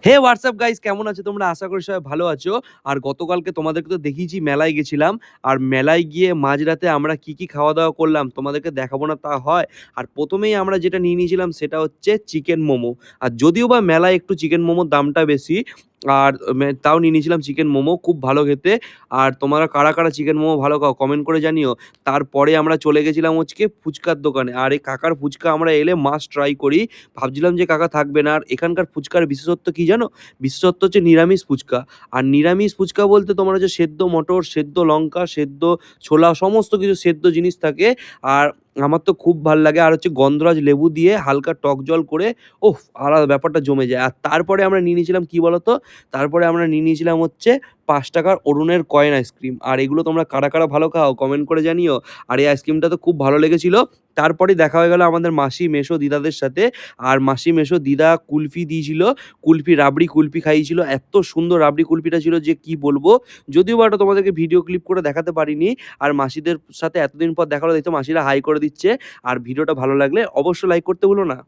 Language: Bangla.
হে হোয়াটসঅ্যাপ গাইস, কেমন আছো তোমরা? আশা করি সবাই ভালো আছো। আর গতকালকে তোমাদেরকে তো দেখিয়েছি, মেলায় গেছিলাম। আর মেলায় গিয়ে মাঝরাতে আমরা কি খাওয়া-দাওয়া করলাম তোমাদেরকে দেখাবো না তা হয়? আর ১ম এই আমরা যেটা নিয়ে নিয়েছিলাম সেটা হচ্ছে চিকেন মোমো। আর যদিও বা মেলায় একটু চিকেন মোমোর দামটা বেশি, আর তাও নিয়ে নিয়েছিলাম চিকেন মোমো, খুব ভালো খেতে। আর তোমরা কারা চিকেন মোমো ভালো খাও কমেন্ট করে জানিও। তারপরে আমরা চলে গেছিলাম হচ্ছে ফুচকার দোকানে। আর এই কাকার ফুচকা আমরা এলে মাস্ট ট্রাই করি। ভাবছিলাম যে কাকা থাকবে না। আর এখানকার ফুচকার বিশেষত্ব কি জানো? বিশেষত্ব হচ্ছে নিরামিষ ফুচকা। আর নিরামিষ ফুচকা বলতে তোমার হচ্ছে সেদ্ধ মটর, সেদ্ধ লঙ্কা, সেদ্ধ ছোলা, সমস্ত কিছু সেদ্ধ জিনিস থাকে। আর আমার তো খুব ভাল লাগে। আর হচ্ছে গন্ধরাজ লেবু দিয়ে হালকা টক জল করে, ওফ! আলাদা ব্যাপারটা জমে যায়। আর তারপরে আমরা নিয়ে নিয়েছিলাম কি বলতো? তারপরে আমরা নিয়ে নিয়েছিলাম হচ্ছে ৳৫ র অরুণের কয়েন আইসক্রিম। আর এগুলো তোমরা কারা ভালো খাও কমেন্ট করে জানিও। আর এই আইসক্রিমটা তো খুব ভালো লেগেছিল। তারপরেই দেখা হয়ে গেল আমাদের মাসি, মেসো, দিদাদের সাথে। আর মাসি, মেসো, দিদা কুলফি দিয়েছিল। কুলফি, রাবড়ি কুলফি খাইয়েছিল। এত সুন্দর রাবড়ি কুলফিটা ছিল যে কি বলবো। যদিও বা ওটা তোমাদেরকে ভিডিও ক্লিপ করে দেখাতে পারিনি। আর মাসিদের সাথে এতদিন পর দেখা হলো, দেখছো মাসিরা হাই করে দিচ্ছে। আর ভিডিওটা ভালো লাগলে অবশ্যই লাইক করতে ভুলো না।